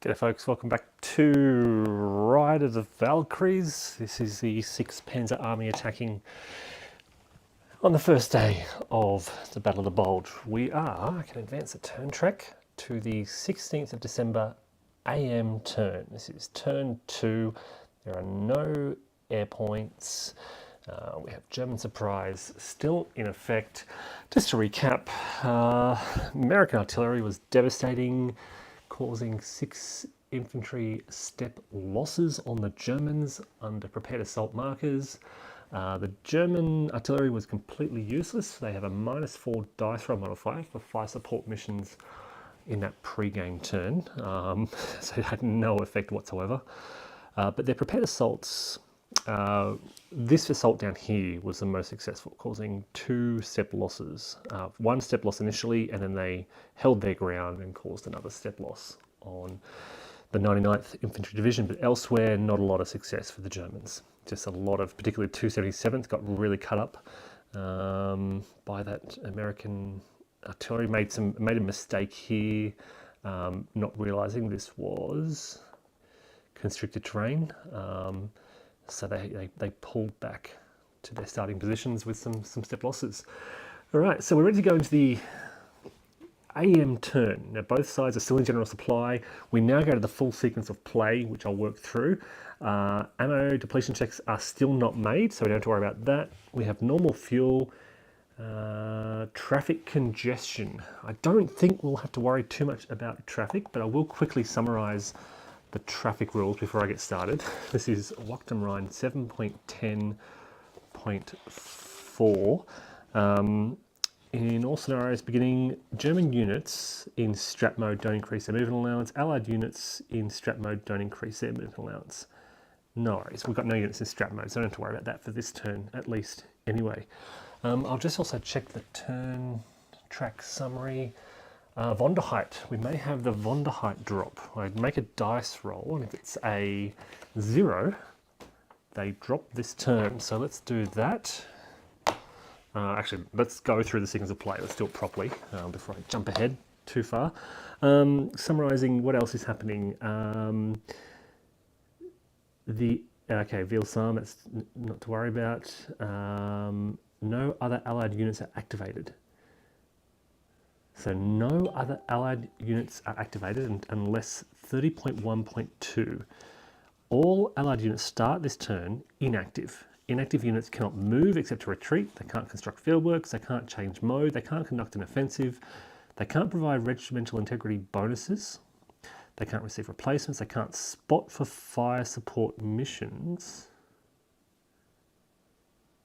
G'day folks, welcome back to Ride of the Valkyries. This is the 6th Panzer Army attacking on the first day of the Battle of the Bulge. I can advance the turn track to the 16th of December AM turn. This is turn 2. There are no air points. We have German surprise still in effect. Just to recap, American artillery was devastating, causing 6 infantry step losses on the Germans under prepared assault markers. The German artillery was completely useless. They have a -4 dice roll modifier for fire support missions in that pre-game turn, so it had no effect whatsoever. But their prepared assaults, this assault down here was the most successful, causing 2 step losses. 1 step loss initially, and then they held their ground and caused another step loss on the 99th Infantry Division, but elsewhere not a lot of success for the Germans. Just a lot of, particularly 277th got really cut up by that American artillery. Made a mistake here, not realizing this was constricted terrain. So they pulled back to their starting positions with some step losses. All right, so we're ready to go into the AM turn. Now both sides are still in general supply. We now go to the full sequence of play, which I'll work through. Ammo depletion checks are still not made, so we don't have to worry about that. We have normal fuel, traffic congestion. I don't think we'll have to worry too much about traffic, but I will quickly summarize the traffic rules before I get started. This is Wacht and Rhein 7.10.4. In all scenarios beginning, German units in strat mode don't increase their movement allowance. Allied units in strat mode don't increase their movement allowance. No worries, we've got no units in strat mode, so I don't have to worry about that for this turn, at least anyway. I'll just also check the turn track summary. Von der Height, we may have the Von der Height drop. I'd make a dice roll, and if it's a 0, they drop this turn. So let's do that. Actually, let's go through the sequence of play. Let's do it properly before I jump ahead too far. Summarising what else is happening. Vilsam, that's not to worry about. No other allied units are activated. So no other allied units are activated unless 30.1.2. All allied units start this turn inactive. Inactive units cannot move except to retreat. They can't construct fieldworks. They can't change mode. They can't conduct an offensive. They can't provide regimental integrity bonuses. They can't receive replacements. They can't spot for fire support missions.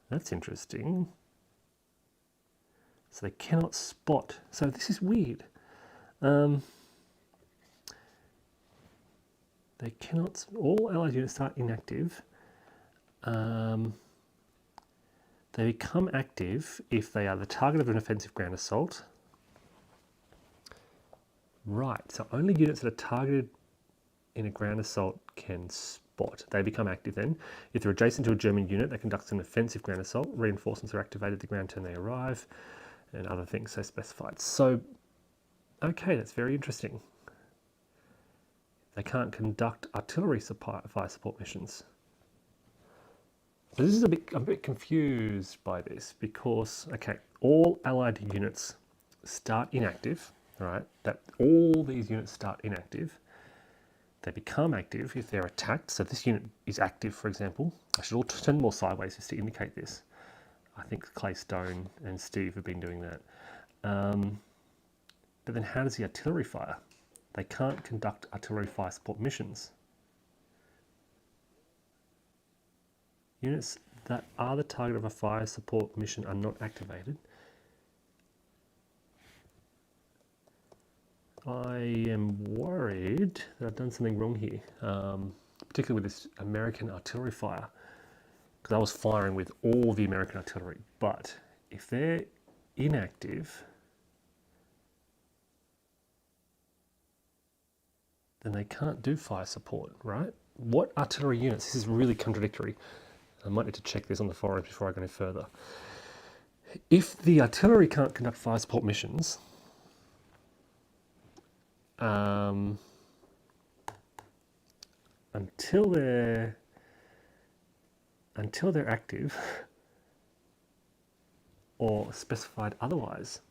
That's interesting. So they cannot spot. So this is weird. They cannot. All allied units start inactive. They become active if they are the target of an offensive ground assault. Right, so only units that are targeted in a ground assault can spot. They become active then. If they're adjacent to a German unit that conducts an offensive ground assault, reinforcements are activated the ground turn they arrive, and other things so specified. So, okay, that's very interesting. They can't conduct artillery fire support missions. So this is I'm a bit confused by this because, okay, all allied units start inactive, right? That all these units start inactive. They become active if they're attacked. So this unit is active, for example. I should all turn more sideways just to indicate this. I think Claystone and Steve have been doing that. But then how does the artillery fire? They can't conduct artillery fire support missions. Units that are the target of a fire support mission are not activated. I am worried that I've done something wrong here, particularly with this American artillery fire, because I was firing with all the American artillery. But if they're inactive, then they can't do fire support, right? What artillery units? This is really contradictory. I might need to check this on the forums before I go any further. If the artillery can't conduct fire support missions, until they're active or specified otherwise.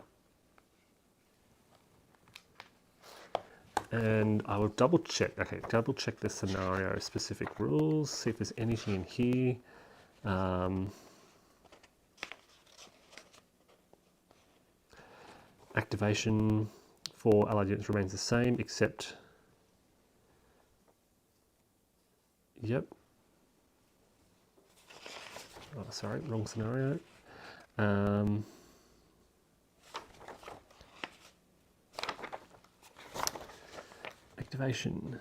And I will double check. Okay, double check the scenario specific rules. See if there's anything in here. Activation for allied units remains the same, except, yep. Oh, sorry, wrong scenario. Activation.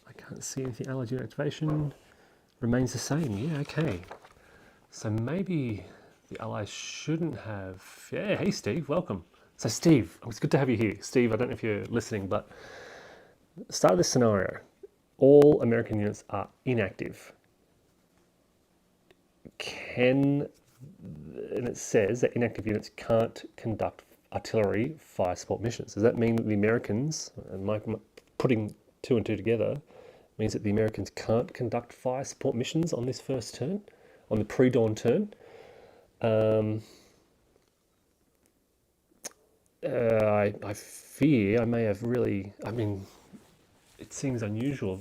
I can't see anything. Allied unit activation remains the same. Yeah, okay. So maybe the allies shouldn't have. Yeah, hey Steve, welcome. So Steve, it's good to have you here. Steve, I don't know if you're listening, but start of this scenario, all American units are inactive. And it says that inactive units can't conduct artillery fire support missions. Does that mean that the Americans, and Mike putting 2 and 2 together, means that the Americans can't conduct fire support missions on this first turn, on the pre-dawn turn? I fear I may have really, I mean, it seems unusual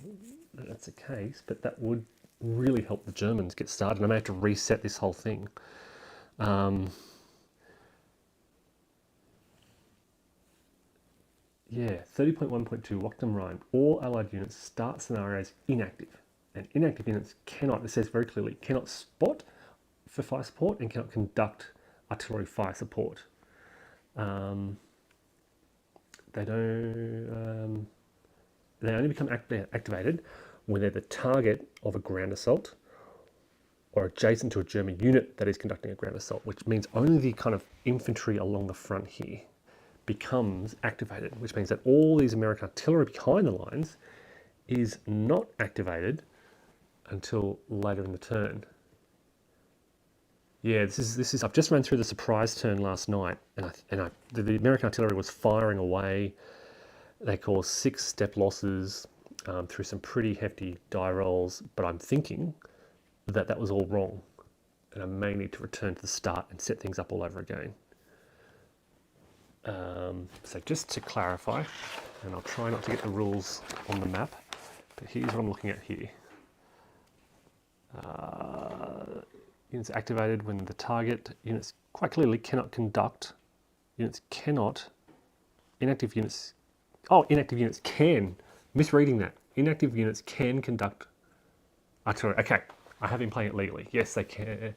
that that's the case, but that would really help the Germans get started. I may have to reset this whole thing. Yeah, 30.1.2 Wacht and Rhein. All allied units start scenarios inactive. And inactive units cannot, it says very clearly, cannot spot for fire support and cannot conduct artillery fire support. They don't. They only become activated when they're the target of a ground assault or adjacent to a German unit that is conducting a ground assault, which means only the kind of infantry along the front here becomes activated, which means that all these American artillery behind the lines is not activated until later in the turn. Yeah, this is. I've just ran through the surprise turn last night, and the American artillery was firing away. They caused 6 step losses through some pretty hefty die rolls, but I'm thinking that that was all wrong, and I may need to return to the start and set things up all over again. So just to clarify, and I'll try not to get the rules on the map, but here's what I'm looking at here. Units activated when the target units quite clearly cannot conduct. Units cannot. Inactive units. Oh, inactive units can. Misreading that. Inactive units can conduct artillery. Okay, I have been playing it legally. Yes, they can.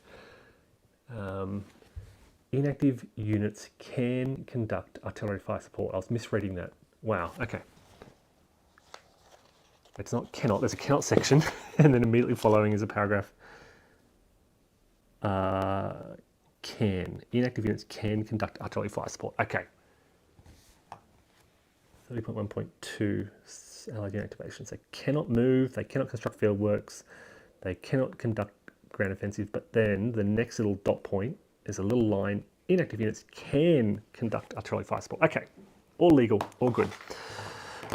Inactive units can conduct artillery fire support. I was misreading that. Wow, okay. It's not cannot, there's a cannot section, and then immediately following is a paragraph. Can. Inactive units can conduct artillery fire support. Okay. 30.1.2 allied unit activations. They cannot move, they cannot construct field works, they cannot conduct ground offensive, but then the next little dot point is a little line. Inactive units can conduct artillery fire support. Okay, all legal, all good.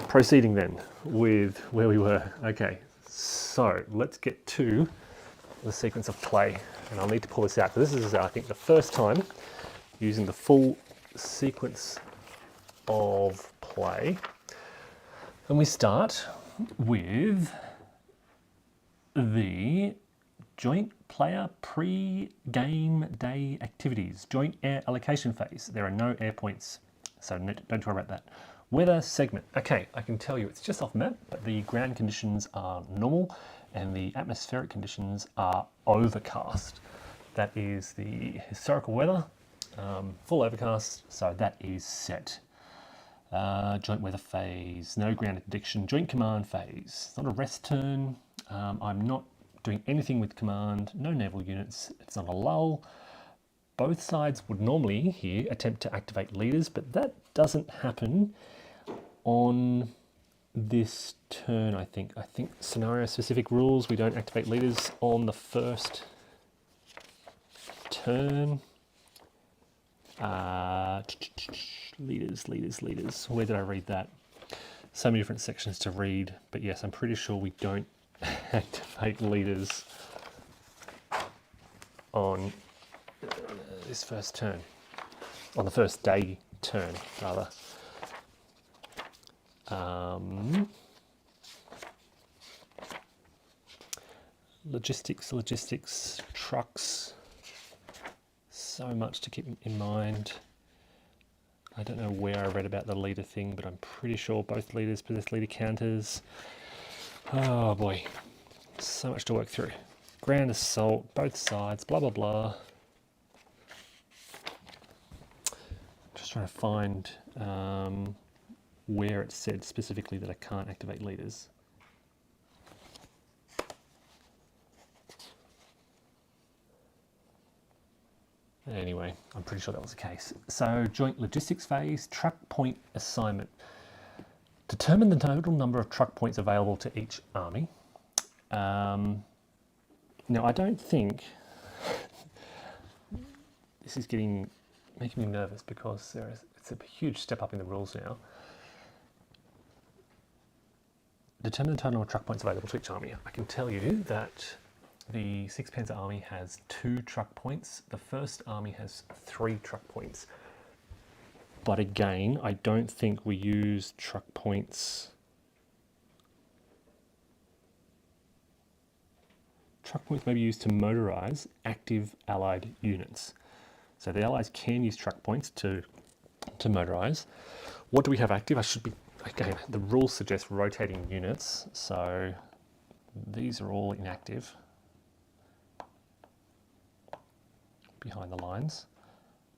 Proceeding then with where we were. Okay, so let's get to the sequence of play, and I'll need to pull this out. So this is, I think, the first time using the full sequence of play. And we start with the joint player pre-game day activities, joint air allocation phase. There are no air points, so don't worry about that. Weather segment. Okay, I can tell you it's just off map, but the ground conditions are normal and the atmospheric conditions are overcast. That is the historical weather, full overcast, so that is set. Joint weather phase, no ground interdiction, joint command phase. Not a rest turn. I'm not doing anything with command, no naval units, it's not a lull. Both sides would normally here attempt to activate leaders, but that doesn't happen on this turn, I think. I think scenario specific rules, we don't activate leaders on the first turn. Let's Leaders, leaders, leaders. Where did I read that? So many different sections to read, but yes, I'm pretty sure we don't activate leaders on this first turn, on the first day turn, rather. Logistics, trucks, so much to keep in mind. I don't know where I read about the leader thing, but I'm pretty sure both leaders possess leader counters. Oh boy, so much to work through. Grand assault, both sides, blah blah blah. Just trying to find where it said specifically that I can't activate leaders. Anyway, I'm pretty sure that was the case. So, joint logistics phase, truck point assignment. Determine the total number of truck points available to each army. Now, I don't think this is making me nervous because it's a huge step up in the rules now. Determine the total number of truck points available to each army. I can tell you that the Six Panzer army has 2 truck points. The first army has 3 truck points. But again, I don't think we use truck points. Truck points may be used to motorize active allied units. So the allies can use truck points to motorize. What do we have active? Again, the rules suggest rotating units. So these are all inactive behind the lines.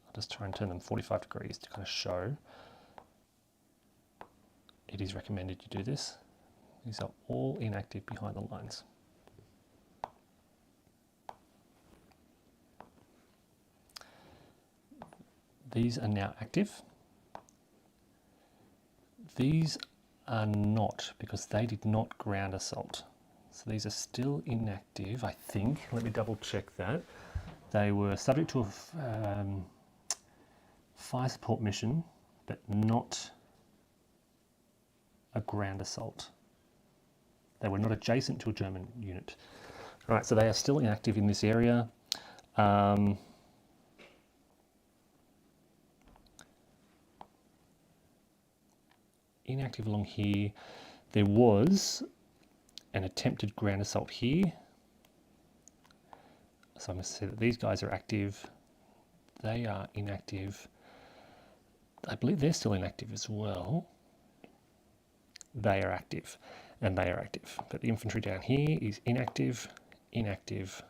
I'll just try and turn them 45 degrees to kind of show it is recommended you do this. These are all inactive behind the lines. These are now active. These are not, because they did not ground assault. So these are still inactive, I think. Let me double check that. They were subject to a fire support mission, but not a ground assault. They were not adjacent to a German unit. All right, so they are still inactive in this area. Inactive along here. There was an attempted ground assault here. So I'm going to say that these guys are active. They are inactive. I believe they're still inactive as well. They are active, and they are active. But the infantry down here is inactive, inactive.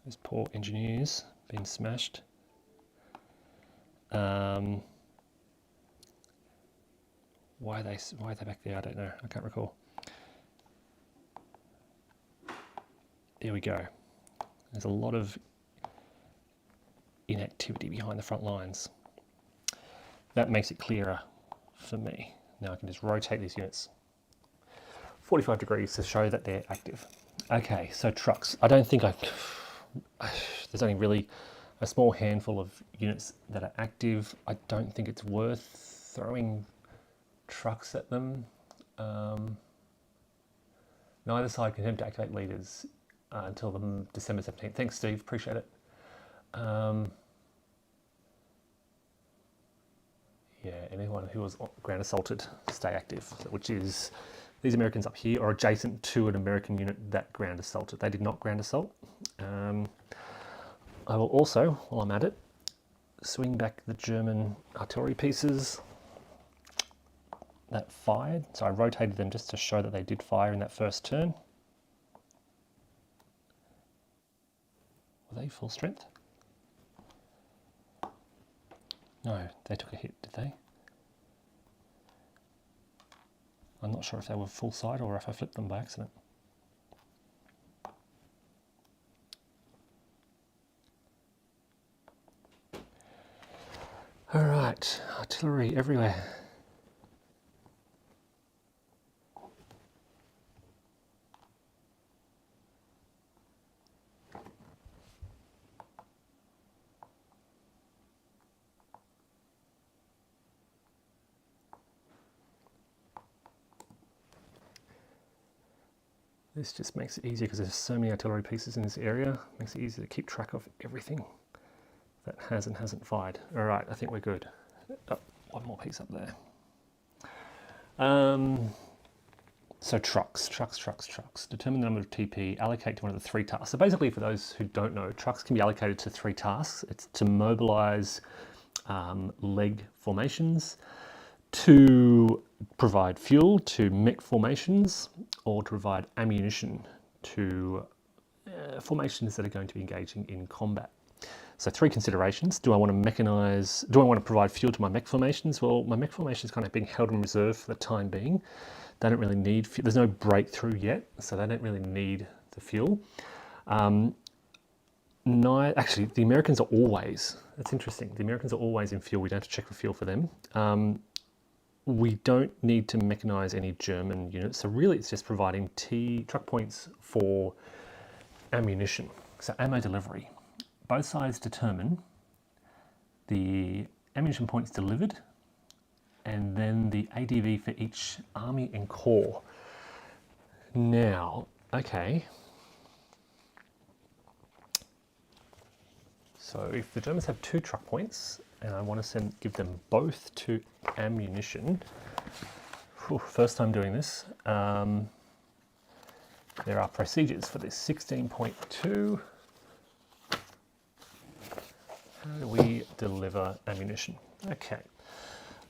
Those poor engineers being smashed. Why are they back there? I don't know. I can't recall. There we go. There's a lot of inactivity behind the front lines. That makes it clearer for me. Now I can just rotate these units 45 degrees to show that they're active. Okay, so trucks. I don't think there's only really a small handful of units that are active. I don't think it's worth throwing trucks at them. Neither side can attempt to activate leaders until the December 17th. Thanks, Steve. Appreciate it. Yeah, anyone who was ground assaulted, stay active, which is these Americans up here are adjacent to an American unit that ground assaulted. They did not ground assault. I will also, while I'm at it, swing back the German artillery pieces that fired. So I rotated them just to show that they did fire in that first turn. Were they full strength? No, they took a hit, did they? I'm not sure if they were full side or if I flipped them by accident. All right, artillery everywhere. This just makes it easier because there's so many artillery pieces in this area. Makes it easier to keep track of everything that has and hasn't fired. All right, I think we're good. Oh, one more piece up there. So trucks. Determine the number of TP, allocate to one of the 3 tasks. So basically, for those who don't know, trucks can be allocated to 3 tasks. It's to mobilize leg formations, to provide fuel to mech formations, or to provide ammunition to formations that are going to be engaging in combat. So 3 considerations. Do I want to mechanize, do I want to provide fuel to my mech formations? Well, my mech formation is kind of being held in reserve for the time being. They don't really need, there's no breakthrough yet, so they don't really need the fuel. Actually, the Americans are always, that's interesting, the Americans are always in fuel. We don't have to check for fuel for them. We don't need to mechanize any German units, so really it's just providing truck points for ammunition. So ammo delivery. Both sides determine the ammunition points delivered and then the ADV for each army and corps. Now, okay. So if the Germans have 2 truck points and I want to give them both to ammunition, first time doing this, there are procedures for this. 16.2. How do we deliver ammunition? Okay.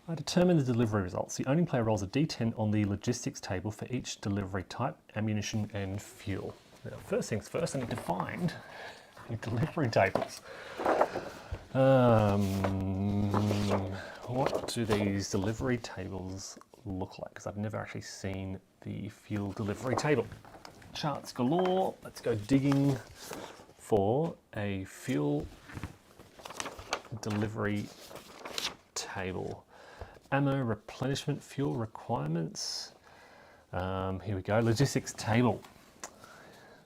I determine the delivery results. The owning player rolls a d10 on the logistics table for each delivery type, ammunition and fuel. Now, first things first, I need to find the delivery tables. What do these delivery tables look like? Because I've never actually seen the fuel delivery table. Charts galore. Let's go digging for a fuel delivery table. Ammo replenishment, fuel requirements. Here we go, logistics table.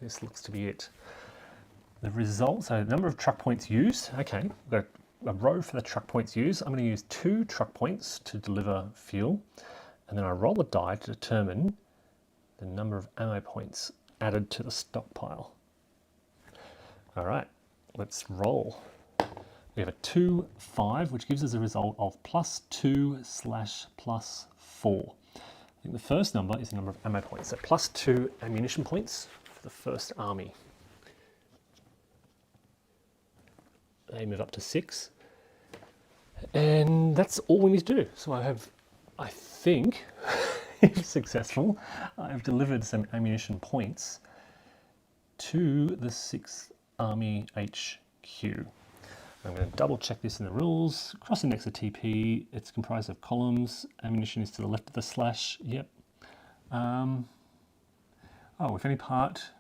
This looks to be it. The results, so the number of truck points used. Okay, we've got a row for the truck points used. I'm going to use 2 truck points to deliver fuel. And then I roll a die to determine the number of ammo points added to the stockpile. All right, let's roll. We have a 2, 5, which gives us a result of +2/+4. I think the first number is the number of ammo points. So +2 ammunition points for the first army. They move up to 6. And that's all we need to do. So I think, if successful, I've delivered some ammunition points to the 6th Army HQ. I'm going to double check this in the rules. Cross index of TP, it's comprised of columns. Ammunition is to the left of the slash, yep. If any part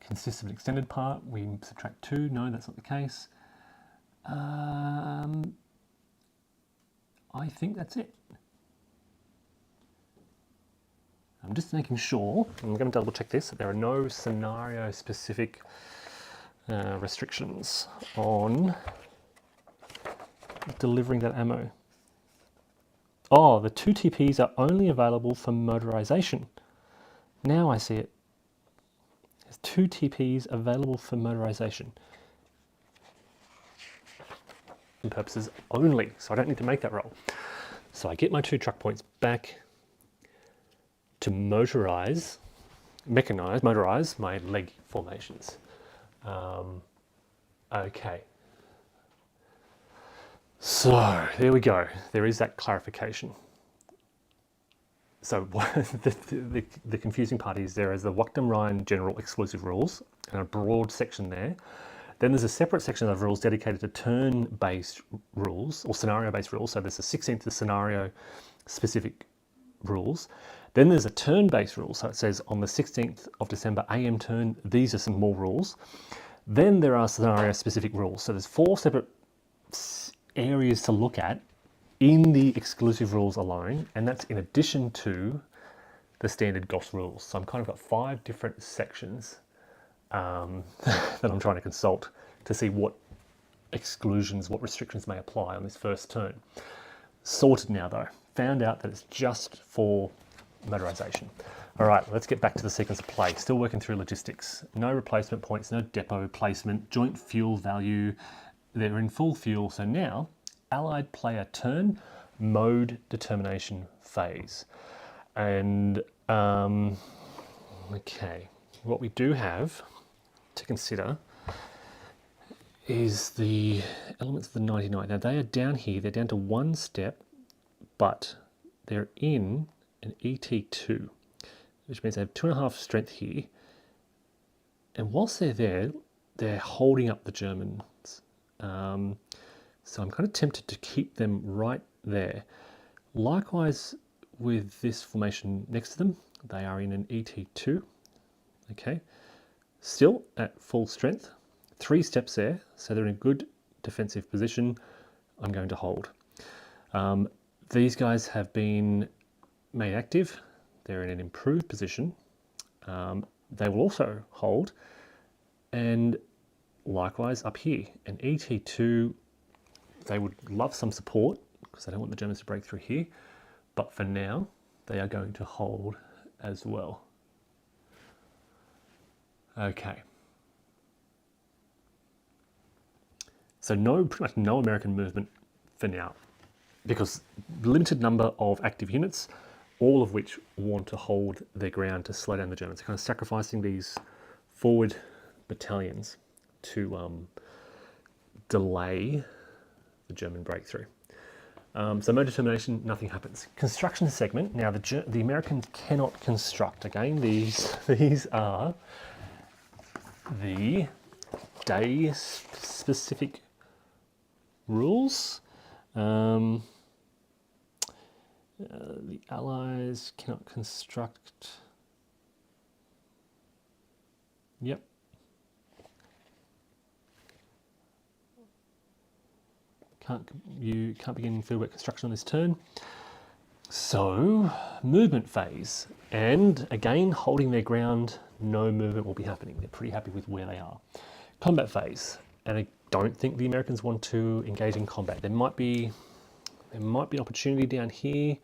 consists of an extended part, we subtract 2. No, that's not the case. I think that's it. I'm just making sure, I'm going to double check this, that there are no scenario specific restrictions on delivering that ammo. Oh, the 2 TPs are only available for motorization. Now I see it. There's 2 TPs available for motorization. Purposes only, so I don't need to make that roll. So I get my 2 truck points back to motorize my leg formations. Okay. So there we go. There is that clarification. So the confusing part is there is the Wacht and Rhein general exclusive rules and a broad section there. Then there's a separate section of rules dedicated to turn-based rules or scenario-based rules. So there's a 16th scenario-specific rules. Then there's a turn-based rule. So it says on the 16th of December AM turn, these are some more rules. Then there are scenario-specific rules. So there's 4 separate areas to look at in the exclusive rules alone, and that's in addition to the standard GOSS rules. So I'm kind of got 5 different sections that I'm trying to consult to see what exclusions, what restrictions may apply on this first turn. Sorted now though. Found out that it's just for motorization. All right, let's get back to the sequence of play. Still working through logistics. No replacement points, no depot placement, joint fuel value. They're in full fuel. So now, allied player turn, mode determination phase. And, okay, what we do have to consider is the elements of the 99. Now they are down here, they're down to 1 step, but they're in an ET2, which means they have 2.5 strength here. And whilst they're there, they're holding up the Germans. So I'm kind of tempted to keep them right there. Likewise with this formation next to them, they are in an ET2, okay? Still at full strength, 3 steps there, so they're in a good defensive position. I'm going to hold. These guys have been made active. They're in an improved position. They will also hold. And likewise up here, an ET2, they would love some support because they don't want the Germans to break through here. But for now, they are going to hold as well. Okay. So pretty much no American movement for now, because limited number of active units, all of which want to hold their ground to slow down the Germans. They're kind of sacrificing these forward battalions to delay the German breakthrough. So mode determination, nothing happens. Construction segment. Now the Americans cannot construct. Again, these are the day-specific rules. The Allies cannot construct. Yep. You can't begin fieldwork construction on this turn. So, movement phase. And again, holding their ground, no movement will be happening. They're pretty happy with where they are. Combat phase. And I don't think the Americans want to engage in combat. There might be an opportunity down here,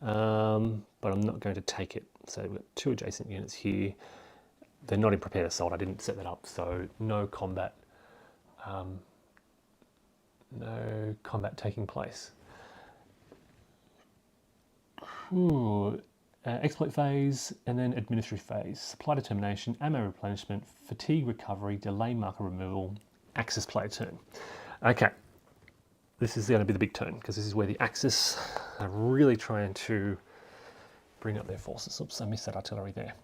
but I'm not going to take it. So we've got 2 adjacent units here. They're not in prepared assault. I didn't set that up, so no combat. No combat taking place. Exploit phase and then administrative phase. Supply determination, ammo replenishment, fatigue recovery, delay marker removal, Axis player turn. Okay, this is going to be the big turn because this is where the Axis are really trying to bring up their forces. Oops, I missed that artillery there.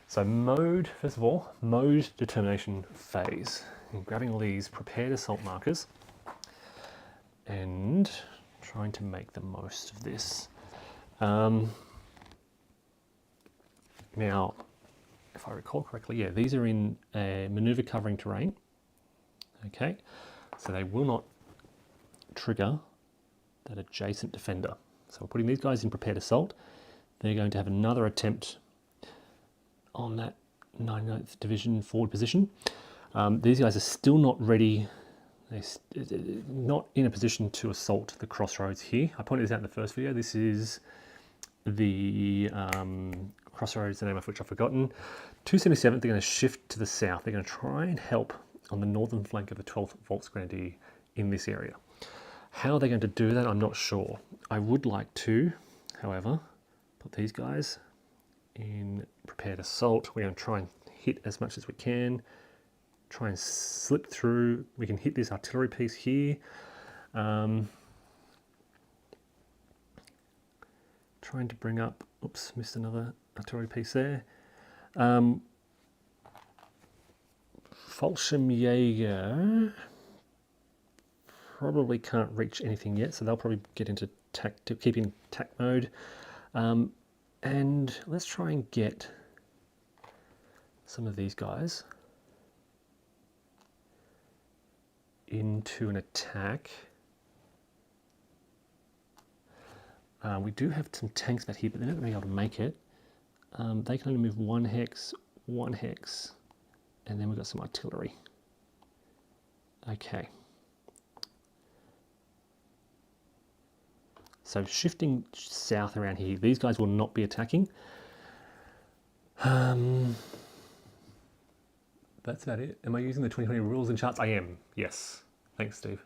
So mode, first of all, mode determination phase. I'm grabbing all these prepared assault markers and trying to make the most of this. Now, if I recall correctly, yeah, these are in a maneuver covering terrain. Okay, so they will not trigger that adjacent defender. So we're putting these guys in prepared assault. They're going to have another attempt on that 99th Division forward position. These guys are still not ready. They're not in a position to assault the crossroads here. I pointed this out in the first video. This is the crossroads, the name of which I've forgotten. 277th, they're going to shift to the south. They're going to try and help on the northern flank of the 12th Volksgrenadier in this area. How they're going to do that, I'm not sure. I would like to, however, put these guys in prepared assault. We're going to try and hit as much as we can. Try and slip through. We can hit this artillery piece here. Trying to bring up, oops, missed another artillery piece there. Fallschirmjäger probably can't reach anything yet, so they'll probably get into keep in attack mode. And let's try and get some of these guys into an attack. We do have some tanks back here, but they're not going to be able to make it. They can only move 1 hex, and then we've got some artillery. Okay. So shifting south around here, these guys will not be attacking. That's about it. Am I using the 2020 rules and charts? I am, yes. Thanks, Steve.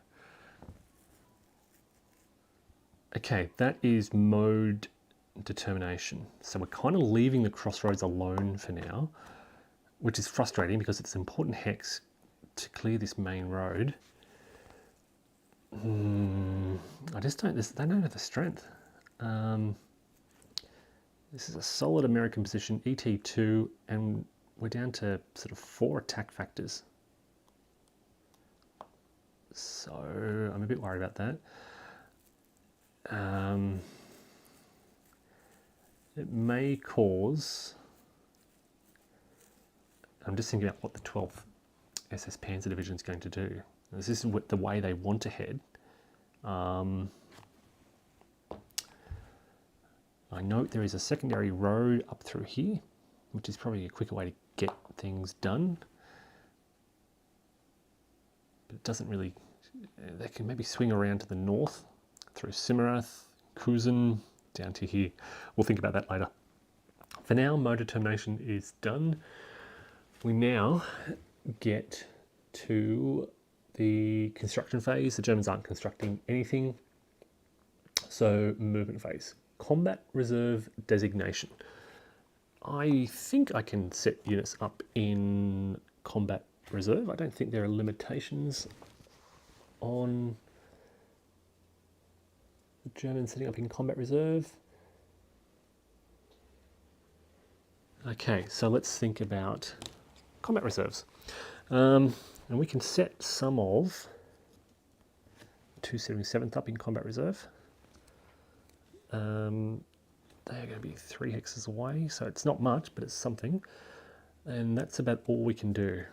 Okay, that is mode determination. So we're kind of leaving the crossroads alone for now, which is frustrating because it's an important hex to clear this main road. I just don't, they don't have the strength. This is a solid American position, ET2, and we're down to sort of 4 attack factors. So I'm a bit worried about that. It may cause, I'm just thinking about what the 12th SS Panzer Division is going to do. This is the way they want to head. I note there is a secondary road up through here, which is probably a quicker way to get things done. But it doesn't really, they can maybe swing around to the north through Simarath, Kuzen, down to here. We'll think about that later. For now, mode determination is done. We now get to the construction phase. The Germans aren't constructing anything. So movement phase. Combat reserve designation. I think I can set units up in combat reserve. I don't think there are limitations on the Germans setting up in combat reserve. Okay, so let's think about combat reserves. And we can set some of 277th up in combat reserve. They are going to be 3 hexes away, so it's not much, but it's something. And that's about all we can do.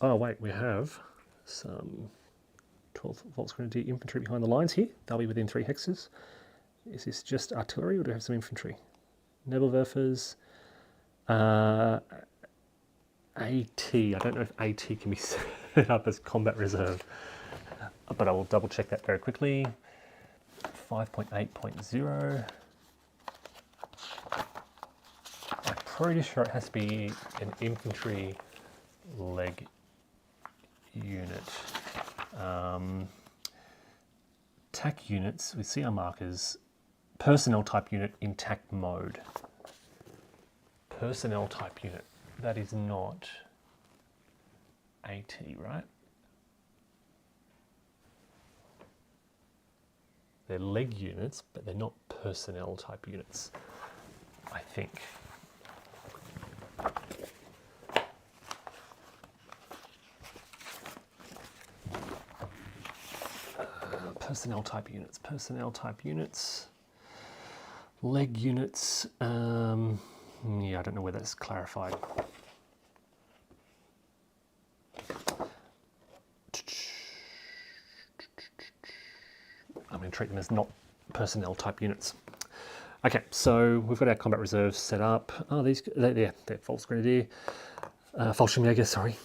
Oh wait, we have some 12th Volksgrenadier infantry behind the lines here. They'll be within 3 hexes. Is this just artillery, or do we have some infantry? Nebelwerfers. AT. I don't know if AT can be set up as combat reserve, but I will double check that very quickly. 5.8.0. I'm pretty sure it has to be an infantry leg unit. TAC units with CR markers, personnel type unit in TAC mode. Personnel type unit. That is not AT, right? They're leg units, but they're not personnel type units, I think. Personnel type units, leg units. Yeah, I don't know whether that's clarified. I'm going to treat them as not personnel type units. Okay, so we've got our combat reserves set up. Oh, they're Volksgrenadier, Fallschirmjäger, sorry.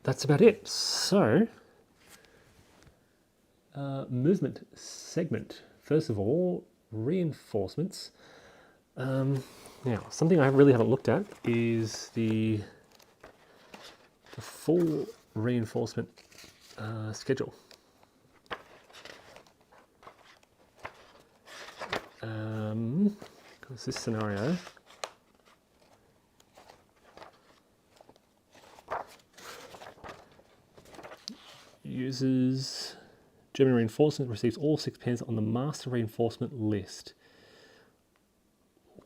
That's about it. So, movement segment. First of all, reinforcements. Now, something I really haven't looked at is the full reinforcement schedule. Because this scenario uses German reinforcement, receives all 6 pens on the master reinforcement list.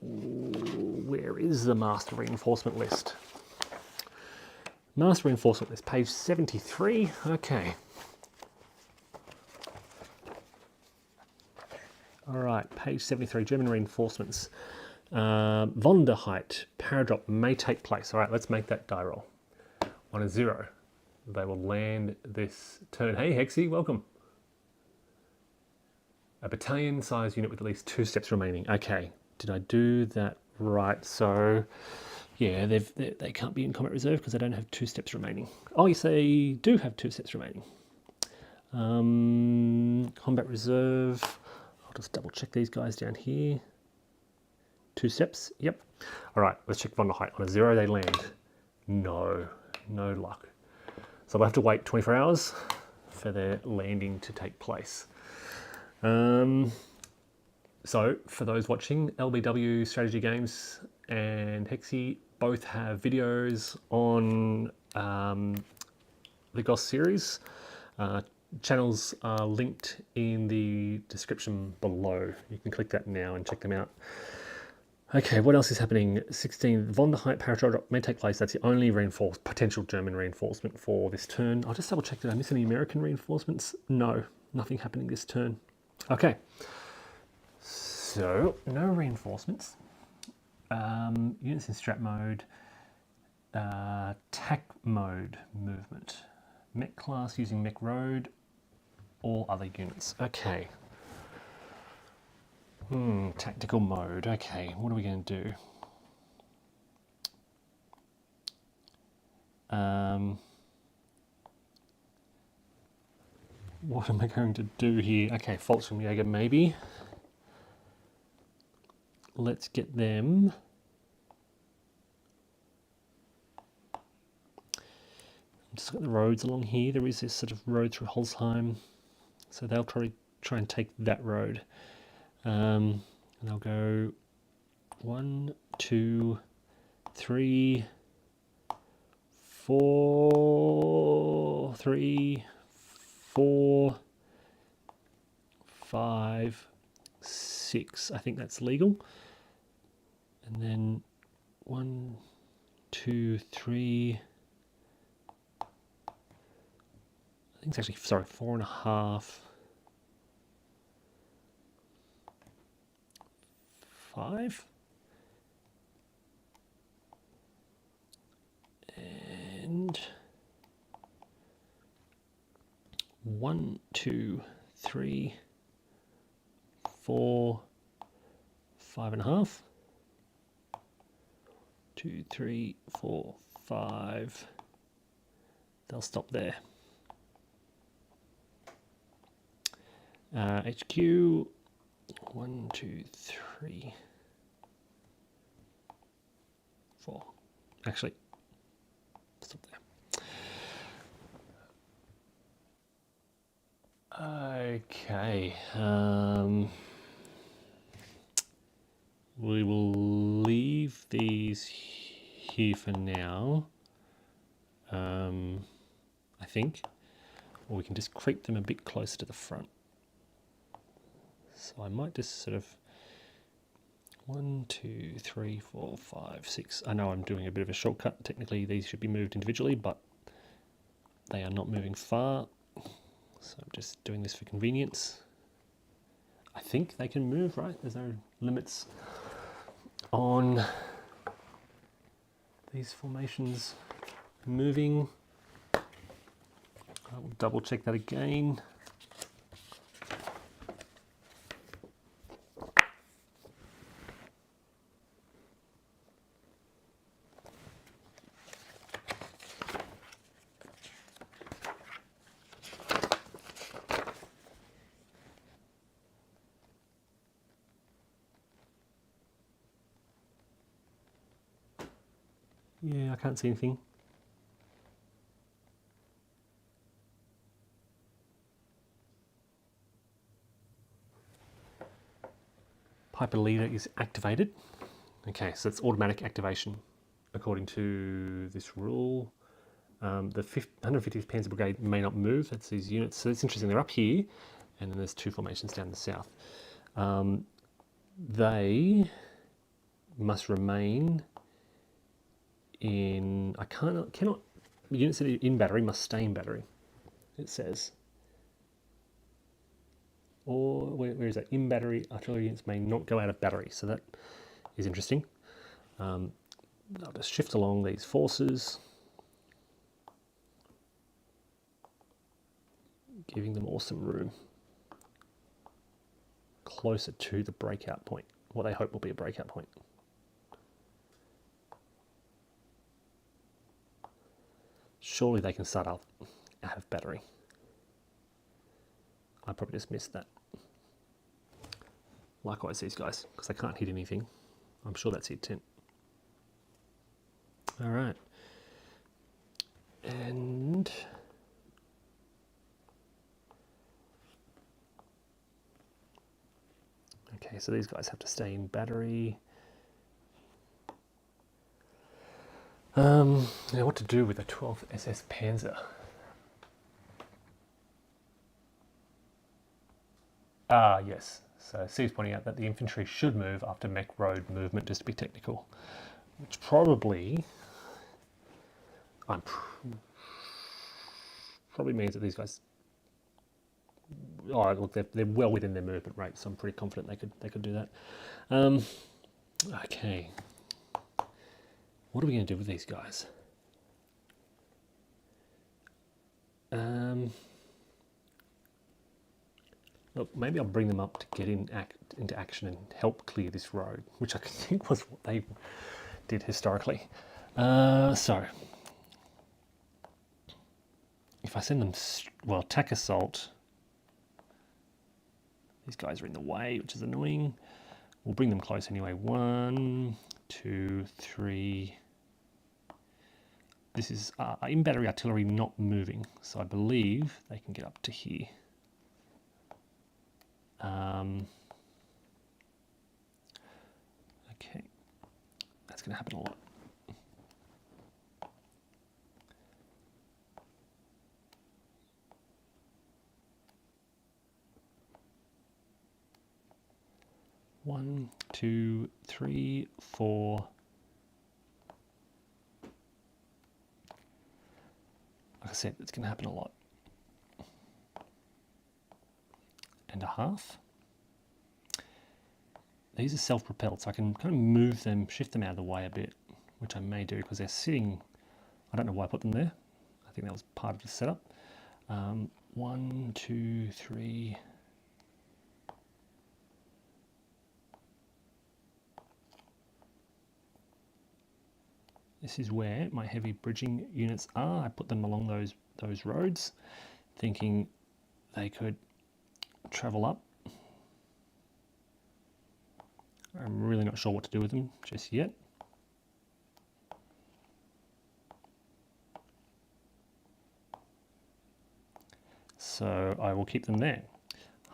Where is the master reinforcement list? Master reinforcement list, page 73. Okay. All right, page 73, German reinforcements. Vonderheit, paradrop may take place. All right, let's make that die roll. 1 and 0. They will land this turn. Hey, Hexy, welcome. A battalion size unit with at least 2 steps remaining. Okay, did I do that right? So, yeah, they can't be in combat reserve because they don't have 2 steps remaining. Oh, yes, they do have 2 steps remaining. Combat reserve. I'll just double check these guys down here. 2 steps, yep. All right, let's check von der Height. On a 0, they land. No luck. So we'll have to wait 24 hours for their landing to take place. So for those watching, LBW Strategy Games and Hexy both have videos on the GOSS series. Channels are linked in the description below. You can click that now and check them out. Okay, what else is happening? 16, von der Height paratroop drop may take place. That's the only potential German reinforcement for this turn. I'll just double check, did I miss any American reinforcements? No, nothing happening this turn. Okay, so no reinforcements. Units in strat mode, tac mode movement. Mech class using mech road, all other units. Okay. Tactical mode. Okay, what are we going to do? What am I going to do here? Okay, Volksjäger maybe. Let's get them. Just got the roads along here. There is this sort of road through Holzheim, so they'll probably try and take that road. And I'll go 1, 2, 3, 4, 3, 4, 5, 6. I think that's legal. And then 1, 2, 3. I think it's actually, sorry, 4.5. 5. And 1, 2, 3, 4, 5.5. 2, 3, 4, 5. They'll stop there. HQ 1, 2, 3, 4. Actually, stop there. Okay. We will leave these here for now. I think, or we can just creep them a bit closer to the front. So I might just sort of 1, 2, 3, 4, 5, 6. I know I'm doing a bit of a shortcut. Technically, these should be moved individually, but they are not moving far. So I'm just doing this for convenience. I think they can move, right? There's no limits on these formations moving. I will double check that again. Yeah, I can't see anything. Piper leader is activated. Okay, so it's automatic activation according to this rule. The 150th Panzer Brigade may not move. That's these units. So it's interesting. They're up here, and then there's 2 formations down the south. They must remain in. Cannot. Units that are in battery must stay in battery. It says. Or where is that? In battery artillery units may not go out of battery. So that is interesting. I'll just shift along these forces, giving them all some room closer to the breakout point, what they hope will be a breakout point. Surely they can start up out of battery. I probably just missed that. Likewise these guys, because they can't hit anything I'm sure that's it, 10. All right. And okay, so these guys have to stay in battery. Now what to do with the 12th SS Panzer? Ah, yes. So Steve's pointing out that the infantry should move after mech road movement, just to be technical, which probably probably means that these guys. Oh, look, they're well within their movement rate, so I'm pretty confident they could do that. Okay, what are we going to do with these guys? Look, maybe I'll bring them up to get into action and help clear this road, which I think was what they did historically. So, if I send them, well, attack assault, these guys are in the way, which is annoying. We'll bring them close anyway. 1, 2, 3. This is in battery artillery not moving, so I believe they can get up to here. Okay, that's going to happen a lot. One, 2, 3, 4. Like I said, it's going to happen a lot. And a half. These are self-propelled, so I can kind of move them, shift them out of the way a bit, which I may do because they're sitting. I don't know why I put them there. I think that was part of the setup. 1, 2, 3. This is where my heavy bridging units are. I put them along those roads, thinking they could travel up. I'm really not sure what to do with them just yet. So I will keep them there.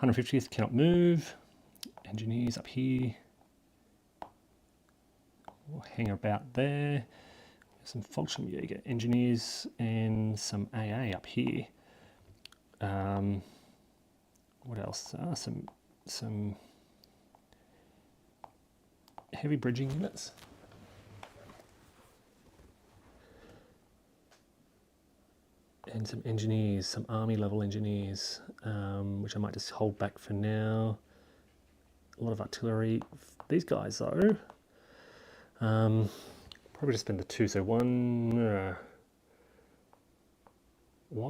150th cannot move. Engineers up here. We'll hang about there. Some Volkswagen engineers and some AA up here. What else? Some heavy bridging units. And some engineers, some army level engineers, which I might just hold back for now. A lot of artillery. These guys though, probably just spend the 2. So 1.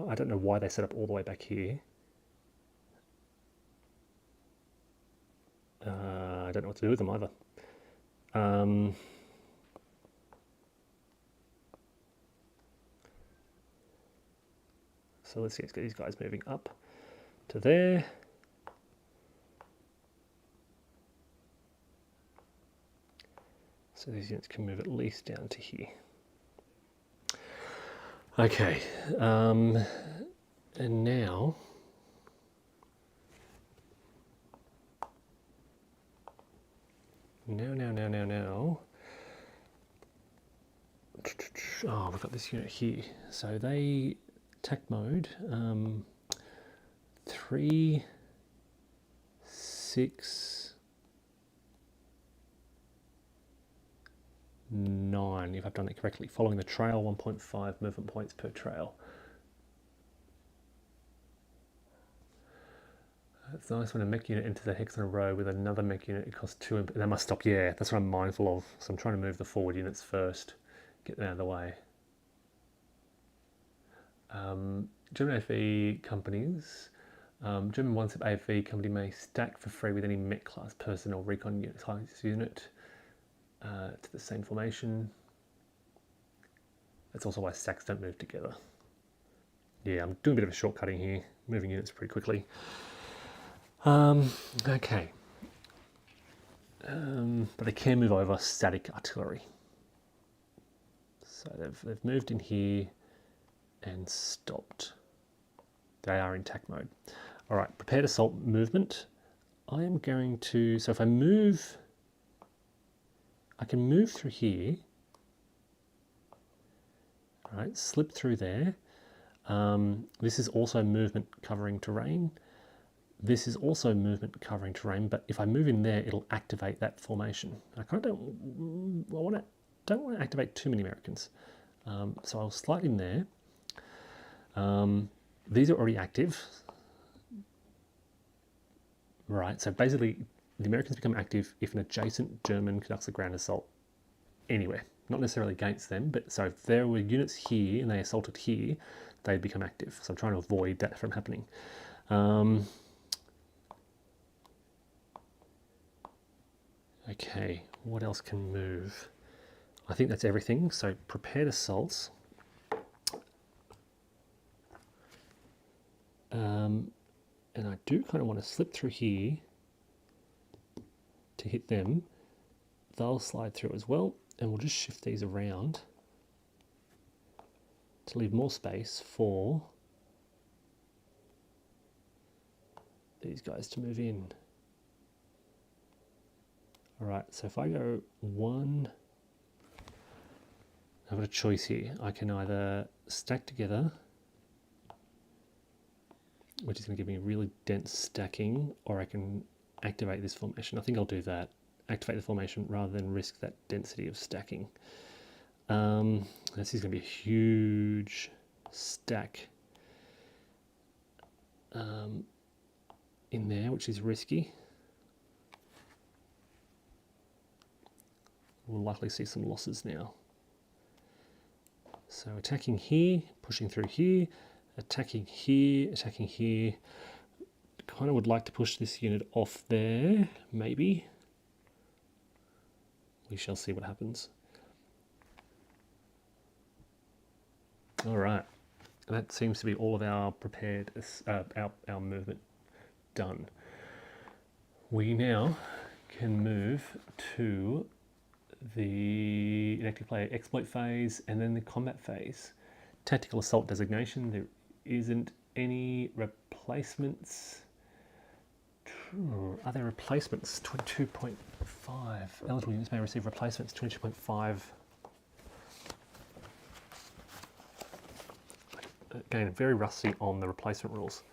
I don't know why they set up all the way back here. I don't know what to do with them either. So let's get these guys moving up to there. So these units can move at least down to here. Okay, and now oh, we've got this unit here. So they attack mode 3, 6, 9, if I've done it correctly, following the trail, 1.5 movement points per trail. It's nice when a mech unit enters a hex in a row with another mech unit, it costs 2, and that must stop. Yeah, that's what I'm mindful of. So I'm trying to move the forward units first, get them out of the way. German AFE companies, German 1-step AFE company may stack for free with any mech class person or recon unit to the same formation. That's also why stacks don't move together. Yeah, I'm doing a bit of a shortcutting here, moving units pretty quickly. Okay. but they can move over static artillery. So they've moved in here and stopped. They are in attack mode. All right, prepared assault movement. I am going to, so if I move, I can move through here. All right, slip through there. This is also movement covering terrain. This is also movement covering terrain, but if I move in there, it'll activate that formation. I kind of don't want to activate too many Americans. So I'll slide in there. These are already active. Right, so basically the Americans become active if an adjacent German conducts a ground assault anywhere. Not necessarily against them, but so if there were units here and they assaulted here, they'd become active. So I'm trying to avoid that from happening. Okay, what else can move? I think that's everything. So prepared assaults. And I do kind of want to slip through here to hit them. They'll slide through as well, and we'll just shift these around to leave more space for these guys to move in. All right, so if I go one, I've got a choice here. I can either stack together, which is going to give me really dense stacking, or I can activate this formation. I think I'll do that. Activate the formation rather than risk that density of stacking. This is going to be a huge stack in there, which is risky. We'll likely see some losses now. So attacking here, pushing through here, attacking here, attacking here. Kind of would like to push this unit off there, maybe. We shall see what happens. All right, that seems to be all of our prepared, our movement done. We now can move to the inactive player exploit phase and then the combat phase. Tactical assault designation, there isn't any replacements. Are there replacements? 22.5. Eligible units may receive replacements. 22.5. Again, very rusty on the replacement rules.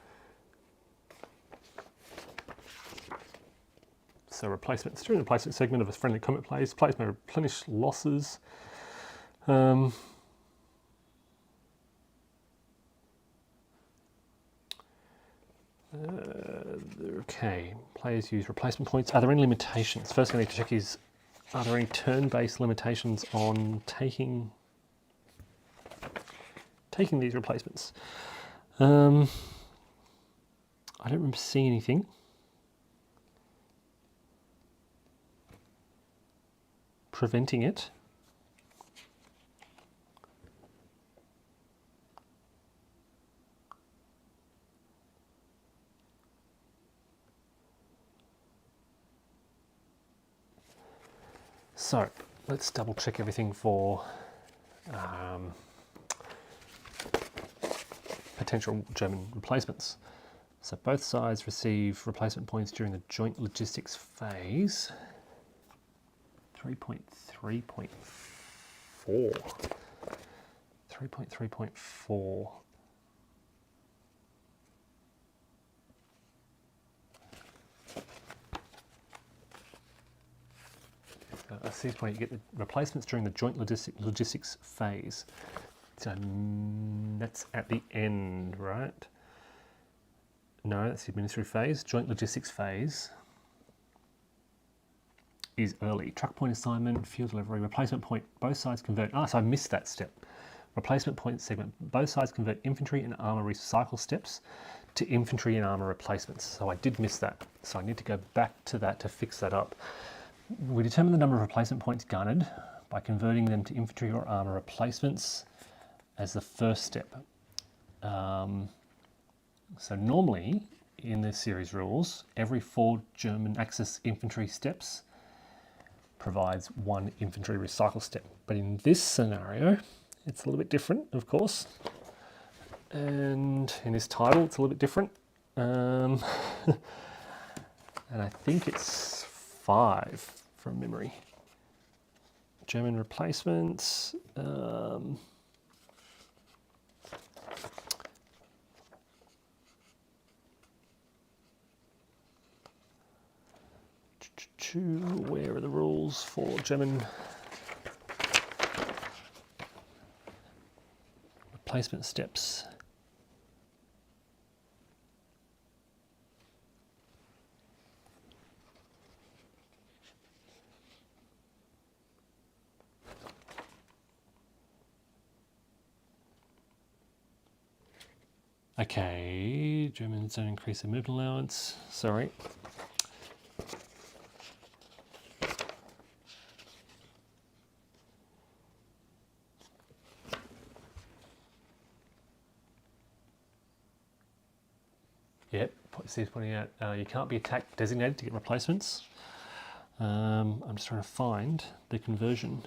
So replacements. During the replacement segment of a friendly combat phase, players may replenish losses. Okay, players use replacement points. Are there any limitations? First thing I need to check is, are there any turn-based limitations on taking these replacements? I don't remember seeing anything. Preventing it. So let's double check everything for potential German replacements. So both sides receive replacement points during the joint logistics phase. 3.3.4. 3.3.4. I see where you get the replacements during the joint logistics phase. So that's at the end, right? No, that's the administrative phase. Joint logistics phase is early. Truck point assignment, fuel delivery, replacement point, both sides convert. So I missed that step. Replacement point segment, both sides convert infantry and armor recycle steps to infantry and armor replacements. So I did miss that. So I need to go back to that to fix that up. We determine the number of replacement points garnered by converting them to infantry or armor replacements as the first step. So normally in the series rules, every 4 German Axis infantry steps, provides 1 infantry recycle step. But in this scenario, it's a little bit different, of course. And in this title, it's a little bit different. And I think it's 5 from memory. German replacements. Where are the rules for German replacement steps? Okay, Germans don't increase their movement allowance. Sorry. Yep, Steve's pointing out you can't be attack designated to get replacements. I'm just trying to find the conversion.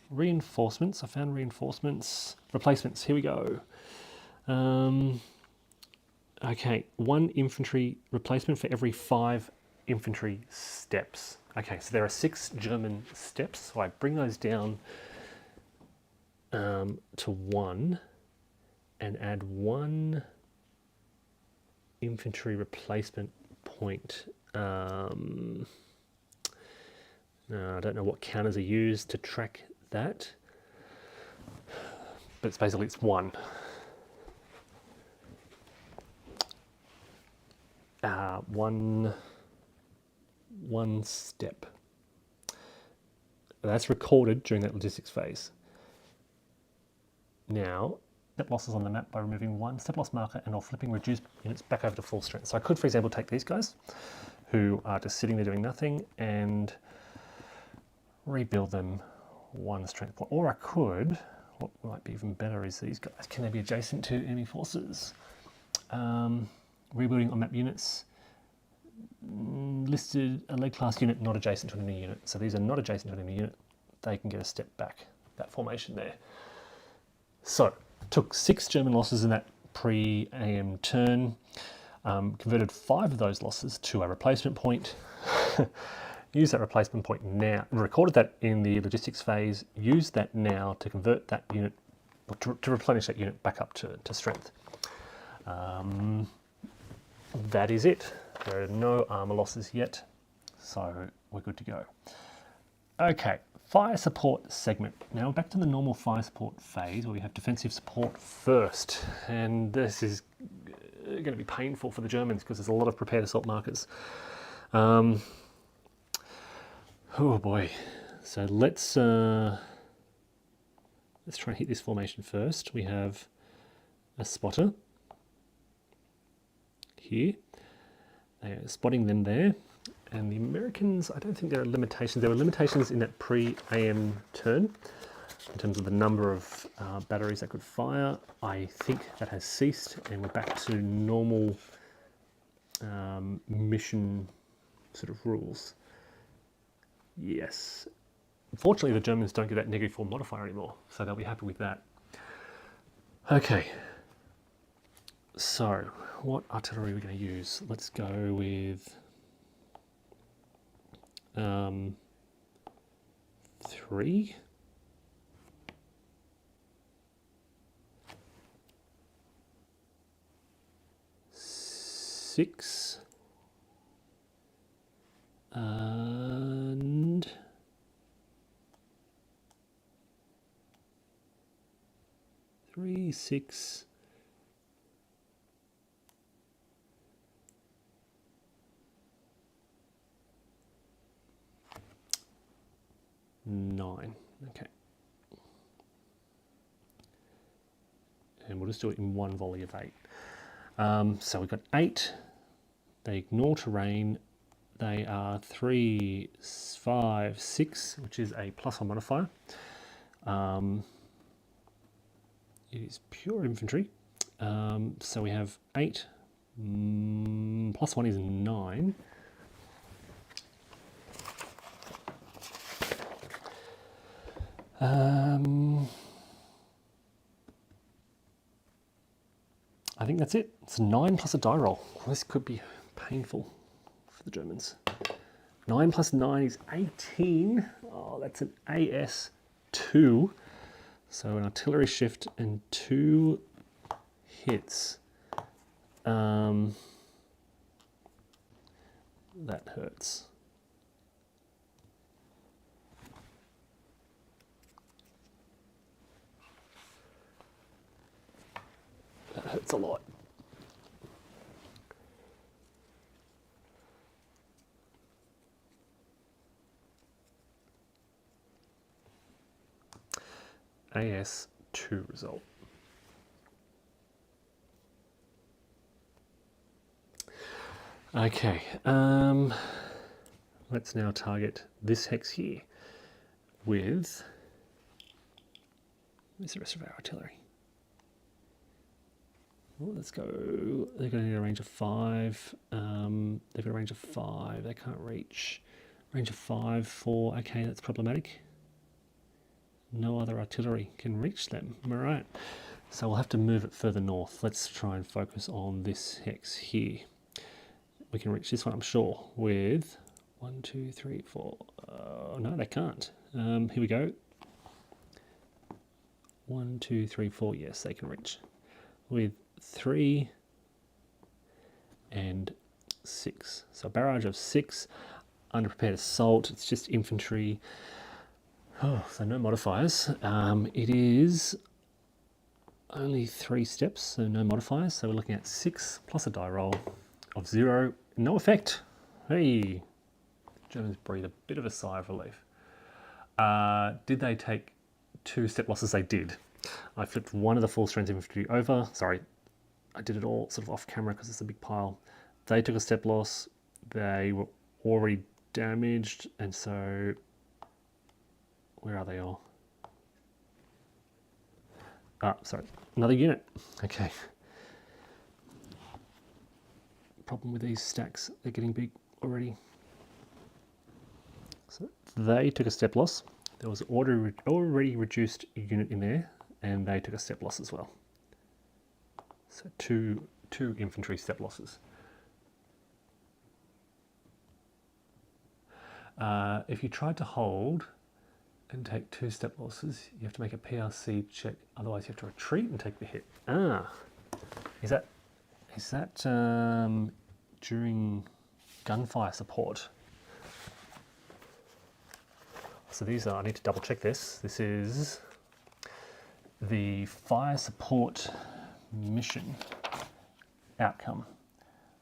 Reinforcements, I found reinforcements. Replacements, here we go. Okay, 1 infantry replacement for every 5 infantry steps. Okay, so there are 6 German steps, so I bring those down to 1 and add 1 infantry replacement point. No, I don't know what counters are used to track that, but it's basically it's 1. One step. That's recorded during that logistics phase. Now, step losses on the map by removing 1 step loss marker and or flipping reduced units back over to full strength. So I could, for example, take these guys who are just sitting there doing nothing and rebuild them 1 strength point. Or I could, what might be even better is these guys. Can they be adjacent to enemy forces? Rebuilding on map units. Listed a leg class unit not adjacent to an enemy unit. So these are not adjacent to an enemy unit. They can get a step back, that formation there. So, took 6 German losses in that pre-AM turn, converted 5 of those losses to a replacement point, used that replacement point now, recorded that in the logistics phase, used that now to convert that unit, to replenish that unit back up to strength. That is it. There are no armour losses yet, so we're good to go. Okay, fire support segment. Now back to the normal fire support phase where we have defensive support first, and this is going to be painful for the Germans because there's a lot of prepared assault markers. Oh boy, so let's try and hit this formation first. We have a spotter here. They are spotting them there. And the Americans, I don't think there are limitations. There were limitations in that pre-AM turn in terms of the number of batteries that could fire. I think that has ceased and we're back to normal mission sort of rules. Yes. Unfortunately, the Germans don't get that -4 modifier anymore, so they'll be happy with that. Okay. So, what artillery are we going to use? Let's go with 3. Six. And 3, 6. 9. Okay. And we'll just do it in 1 volley of 8. So we've got 8. They ignore terrain. They are 3, 5, 6, which is a +1 modifier. It is pure infantry. So we have 8. +1 is 9. I think that's it. It's 9 plus a die roll. This could be painful for the Germans. 9 plus 9 is 18. Oh, that's an AS2. So an artillery shift and 2 hits. That hurts. That hurts a lot. AS2 result. Okay, let's now target this hex here with, where's the rest of our artillery? Well, let's go, they're going to need a range of 5, they've got a range of 5, they can't reach, range of 5, 4, okay, that's problematic. No other artillery can reach them, all right. So we'll have to move it further north. Let's try and focus on this hex here. We can reach this one, I'm sure, with 1, 2, 3, 4. No, they can't. Here we go. 1, 2, 3, 4. Yes, they can reach. With 3 and 6. So a barrage of 6. Underprepared assault. It's just infantry. Oh, so no modifiers. It is only 3 steps, so no modifiers. So we're looking at 6 plus a die roll of 0. No effect. Hey, Germans breathe a bit of a sigh of relief. Did they take 2 step losses? They did. I flipped one of the full strength infantry over. Sorry, I did it all sort of off camera because it's a big pile. They took a step loss. They were already damaged, and so where are they all? Sorry, another unit. Okay. Problem with these stacks, they're getting big already. So they took a step loss. There was already reduced unit in there, and they took a step loss as well. So two infantry step losses. If you tried to hold and take 2 step losses, you have to make a PRC check. Otherwise, you have to retreat and take the hit. Is that during gunfire support? So these are, I need to double check this. This is the fire support mission outcome.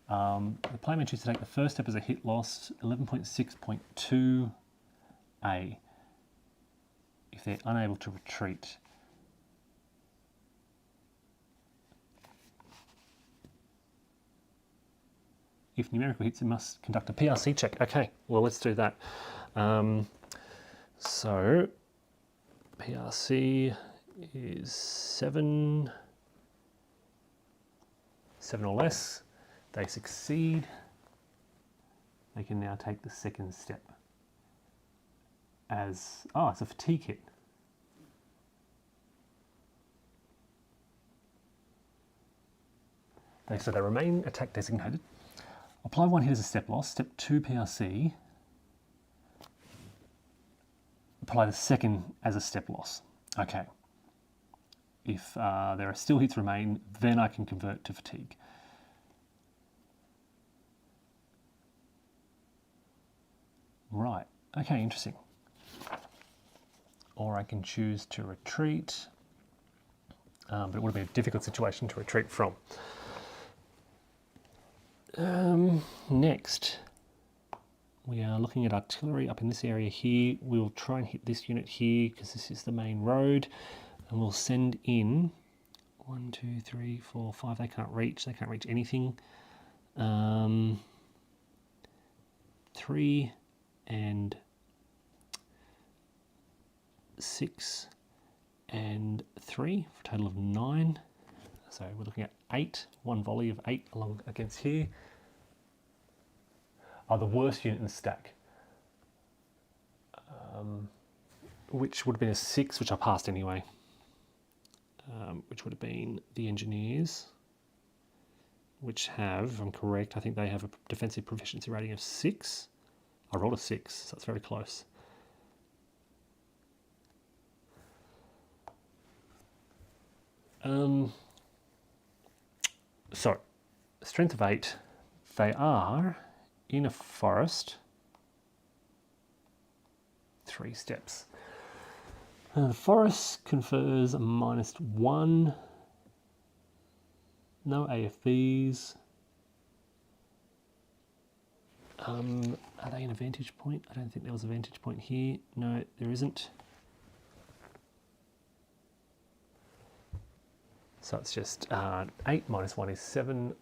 The player may choose to take the first step as a hit loss, 11.6.2a, if they're unable to retreat. If numerical hits, it must conduct a PRC check. Okay, well, let's do that. So, PRC is 7 or less. They succeed. They can now take the second step as, it's a fatigue hit. So they remain attack designated. Apply 1 hit as a step loss. Step 2 PRC. Apply the second as a step loss. Okay. If there are still hits remain, then I can convert to fatigue. Right. Okay, interesting. Or I can choose to retreat, but it would have been a difficult situation to retreat from. Next, we are looking at artillery up in this area here. We'll try and hit this unit here because this is the main road, and we'll send in 1, 2, 3, 4, 5. They can't reach anything. 3 and 6 and 3 for a total of 9. So we're looking at 8, 1 volley of 8 along against here. Are the worst unit in the stack. which would have been a 6, which I passed anyway, which would have been the engineers, which have, if I'm correct, I think they have a defensive proficiency rating of 6. I rolled a 6, so that's very close. So, strength of 8, they are in a forest, 3 steps. The forest confers a -1, no AFVs. Are they in a vantage point? I don't think there was a vantage point here. No, there isn't. So it's just 8 minus 1 is 7.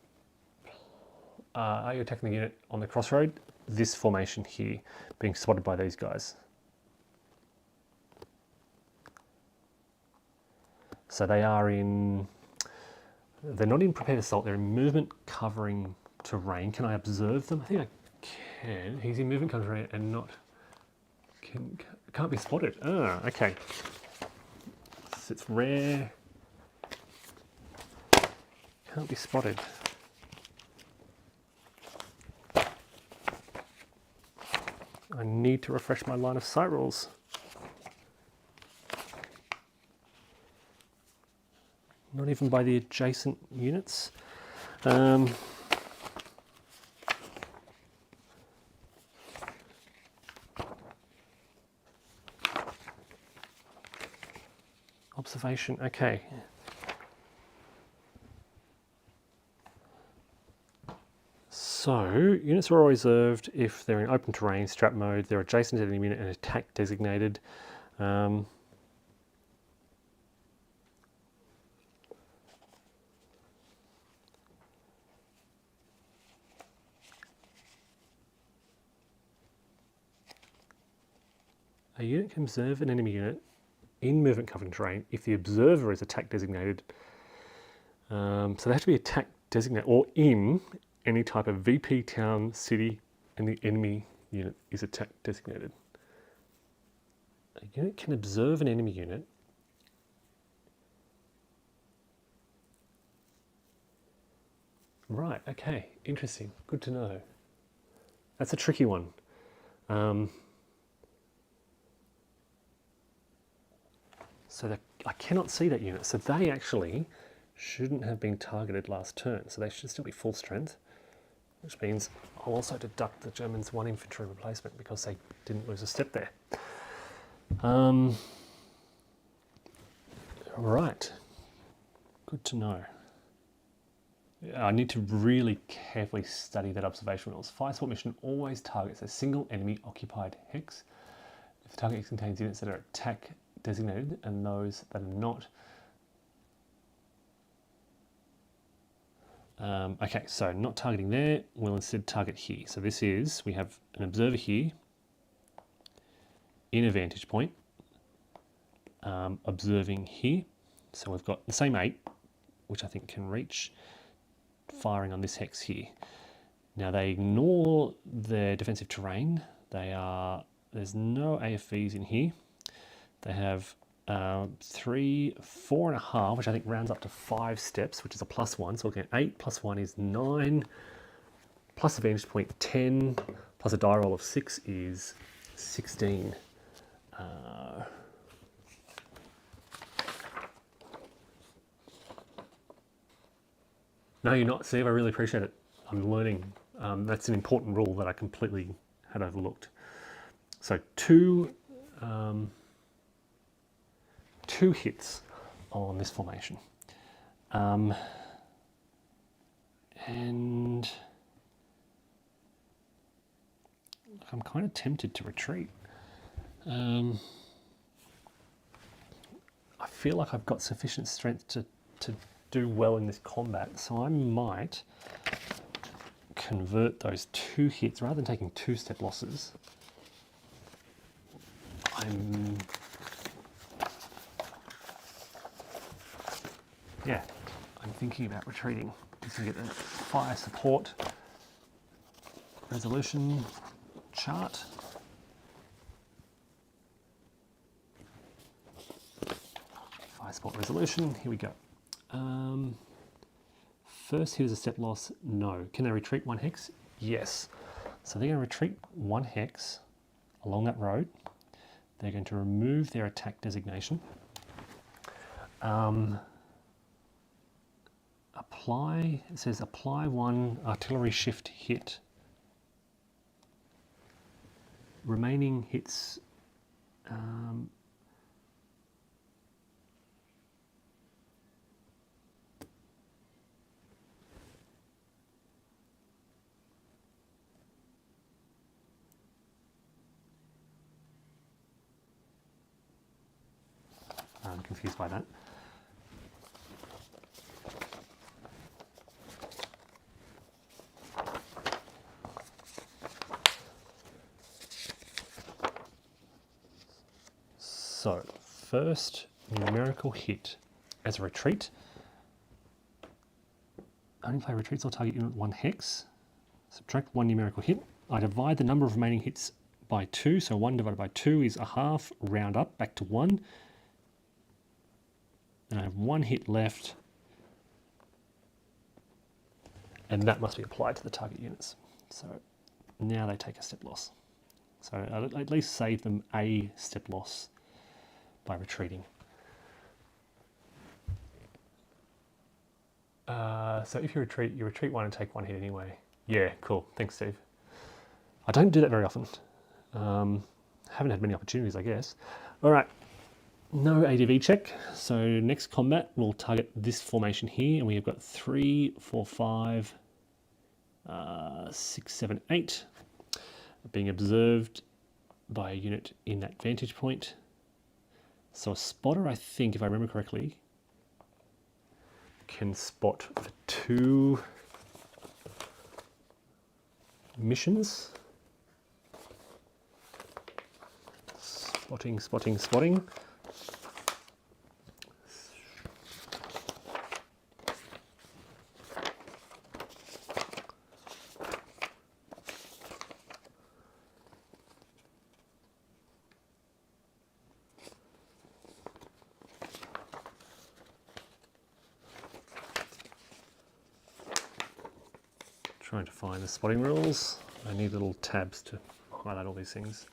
Are you attacking the unit on the crossroad? This formation here, being spotted by these guys. So they are in, they're not in prepared assault, they're in movement covering terrain. Can I observe them? I think I can. He's in movement covering and not, can't be spotted. Ah, okay. So it's rare. Can't be spotted. I need to refresh my line of sight rules. Not even by the adjacent units. Observation, okay. So, units are always reserved if they're in open terrain, strap mode, they're adjacent to the unit and attack designated. A unit can observe an enemy unit in movement covering terrain if the observer is attack designated. So they have to be attack designated or in any type of VP town, city, and the enemy unit is attack designated. A unit can observe an enemy unit Right, okay, interesting, good to know. That's a tricky one. So I cannot see that unit, so they actually shouldn't have been targeted last turn, so they should still be full strength, which means I'll also deduct the Germans 1 infantry replacement because they didn't lose a step there. Right, good to know. I need to really carefully study that observation rules. Fire support mission always targets a single enemy occupied hex. If the target contains units that are attack designated and those that are not. Okay, so not targeting there, we'll instead target here. So this is, we have an observer here in a vantage point, observing here. So we've got the same 8, which I think can reach, firing on this hex here. Now they ignore their defensive terrain. There's no AFVs in here. They have 3, 4.5, which I think rounds up to 5 steps, which is a +1. So we'll get 8 + 1 is 9, plus a vantage point 10, plus a die roll of 6 is 16. No, you're not, Steve. I really appreciate it. I'm learning. That's an important rule that I completely had overlooked. So two hits on this formation. And I'm kind of tempted to retreat. I feel like I've got sufficient strength to do well in this combat, so I might convert those 2 hits rather than taking 2-step losses. I'm thinking about retreating. Just to get a fire support resolution chart. high spot resolution. Here we go. First hit is a step loss. No. Can they retreat 1 hex? Yes. So they're going to retreat 1 hex along that road. They're going to remove their attack designation. Apply, it says apply 1 artillery shift hit. Remaining hits, I'm confused by that. So, first numerical hit as a retreat. Only play retreats or target unit 1 hex. Subtract 1 numerical hit. I divide the number of remaining hits by 2. So 1 divided by 2 is a half. Round up back to 1. And I have 1 hit left. And that must be applied to the target units. So now they take a step loss. So I'll at least save them a step loss by retreating. So if you retreat 1 and take 1 hit anyway. Yeah, cool. Thanks, Steve. I don't do that very often. Haven't had many opportunities, I guess. All right. No ADV check. So next combat, we'll target this formation here, and we have got 3, 4, 5, 6, 7, 8 being observed by a unit in that vantage point. So a spotter, I think, if I remember correctly, can spot for 2 missions. Spotting, spotting, spotting. Trying to find the spotting rules. I need little tabs to highlight all these things.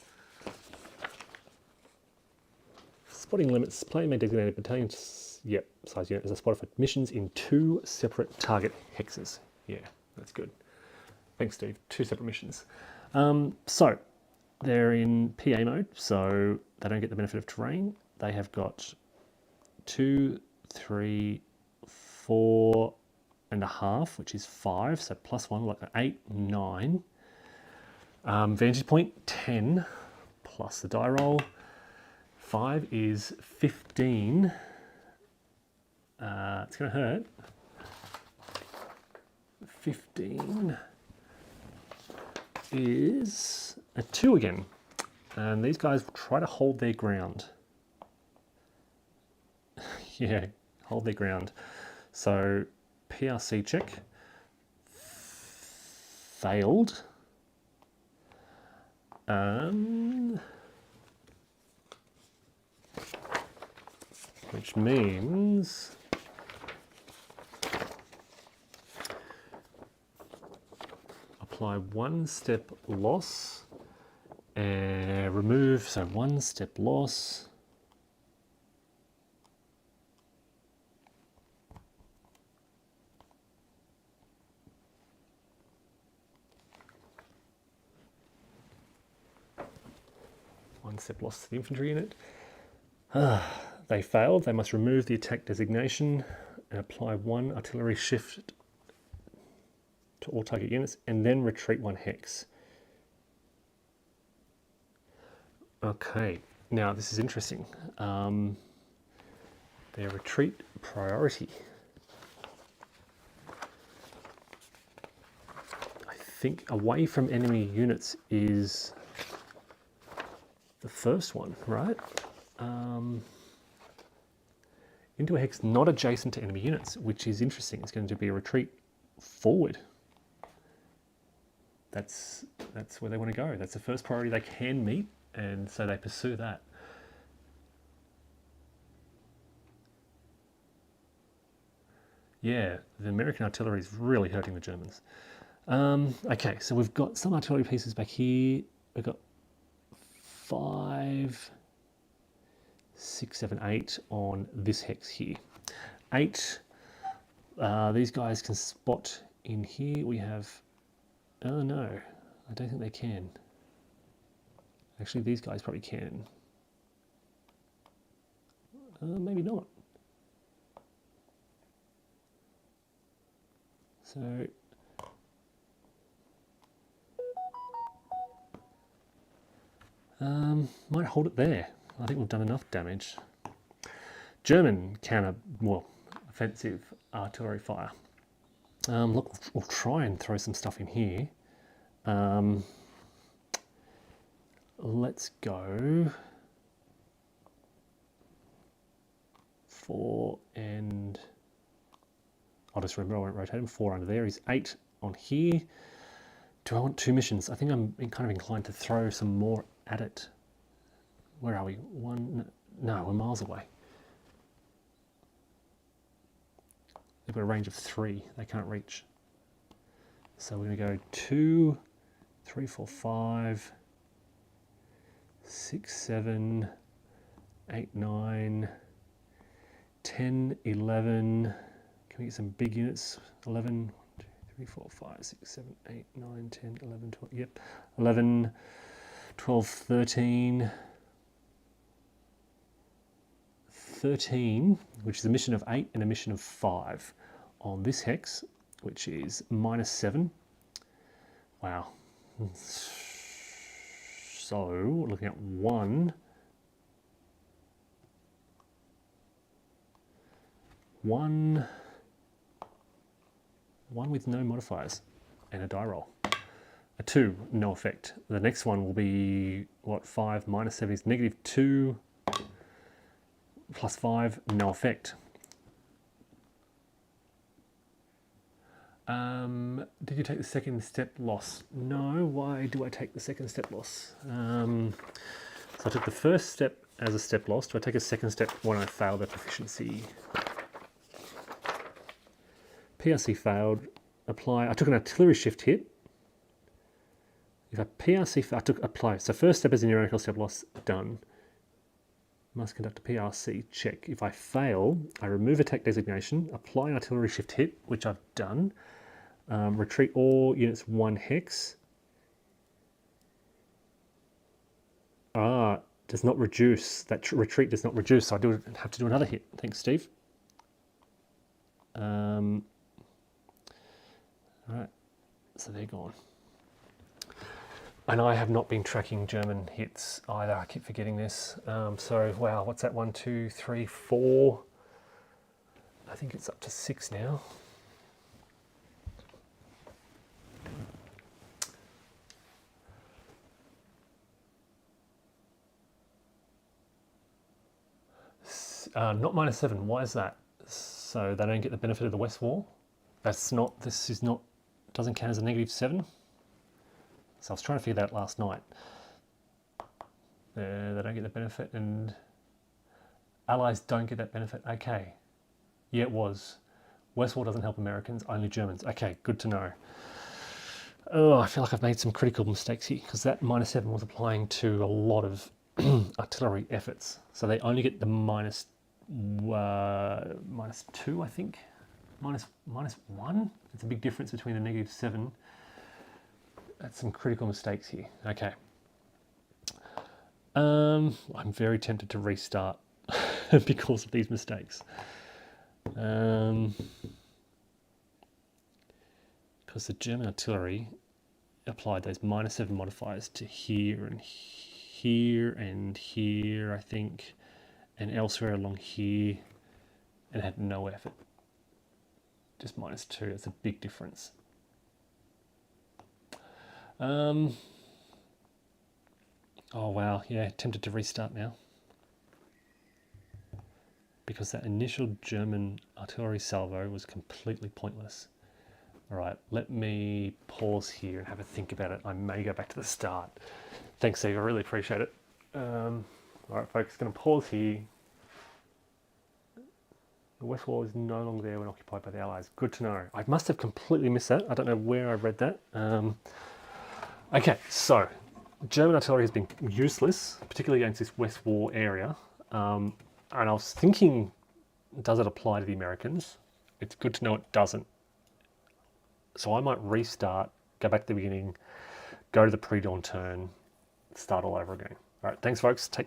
Spotting limits. Player may designate a battalion size unit as a spotter for missions in 2 separate target hexes. Yeah, that's good. Thanks, Steve. 2 separate missions. So they're in PA mode, so they don't get the benefit of terrain. They have got 2, 3, 4 and a half, which is 5, so plus 1, like 8, 9. Vantage point 10 plus the die roll. 5 is 15. It's going to hurt. 15 is a 2 again. And these guys will try to hold their ground. Yeah, hold their ground. So PRC check. Failed. Which means apply 1 step loss and remove, so 1 step loss. Step loss to the infantry unit. They failed. They must remove the attack designation and apply 1 artillery shift to all target units and then retreat 1 hex. Okay, now this is interesting. Their retreat priority. I think away from enemy units is the first one, right? Into a hex not adjacent to enemy units, which is interesting. It's going to be a retreat forward. That's where they want to go. That's the first priority they can meet, and so they pursue that. Yeah, the American artillery is really hurting the Germans. Okay, so we've got some artillery pieces back here. We've got 5, 6, 7, 8 on this hex here. 8, these guys can spot in here. We have, oh no, I don't think they can. Actually, these guys probably can. Maybe not. So, might hold it there. I think we've done enough damage. German counter, well, offensive artillery fire. Look, we'll try and throw some stuff in here. Let's go 4 and I'll just remember I won't rotate him. 4 under there. He's 8 on here. Do I want 2 missions? I think I'm kind of inclined to throw some more at it. Where are we? 1? No, we're miles away. They've got a range of 3. They can't reach. So we're going to go 2, 3, 4, 5, 6, 7, 8, 9, 10, 11. Can we get some big units? 11, 1, 2, 3, 4, 5, 6, 7, 8, 9, 10, 11, 12. Yep. 11, 12, 13. 13, which is a mission of 8 and a mission of 5 on this hex, which is -7. Wow. So, looking at 1 with no modifiers and a die roll. A 2, no effect. The next one will be, what, 5 -7 is -2. +5, no effect. Did you take the second step loss? No, why do I take the second step loss? So I took the first step as a step loss. Do I take a second step when I failed the proficiency? PRC failed. Apply. I took an artillery shift hit. If I PRC, I took apply. So first step is a numerical step loss, done. Must conduct a PRC check. If I fail, I remove attack designation, apply an artillery shift hit, which I've done. Retreat all units 1 hex. Does not reduce. That retreat does not reduce, so I have to do another hit. Thanks, Steve. Alright, so they're gone. And I have not been tracking German hits either. I keep forgetting this. So, wow, what's that? 1, 2, 3, 4. I think it's up to 6 now. Not -7. Why is that? So they don't get the benefit of the West Wall? That's not. This is not. Doesn't count as a -7. So I was trying to figure that out last night. They don't get the benefit, and Allies don't get that benefit. Okay. Yeah, it was. West Wall doesn't help Americans, only Germans. Okay, good to know. Oh, I feel like I've made some critical mistakes here, because that -7 was applying to a lot of artillery efforts. So they only get the -2, I think. -1. It's a big difference between the -7. That's some critical mistakes here. Okay. I'm very tempted to restart because of these mistakes. Because the German artillery applied those -7 modifiers to here and here and here, I think, and elsewhere along here, and had no effort. Just -2. That's a big difference. Oh wow, yeah, tempted to restart now. Because that initial German artillery salvo was completely pointless. All right, let me pause here and have a think about it. I may go back to the start. Thanks, Steve, I really appreciate it. All right, folks, gonna pause here. The west wall is no longer there when occupied by the Allies. Good to know. I must have completely missed that. I don't know where I read that. Okay, so German artillery has been useless, particularly against this west wall area. And I was thinking, does it apply to the Americans? It's good to know it doesn't. So I might restart, go back to the beginning, go to the pre-dawn turn, start all over again. All right, thanks folks, take care.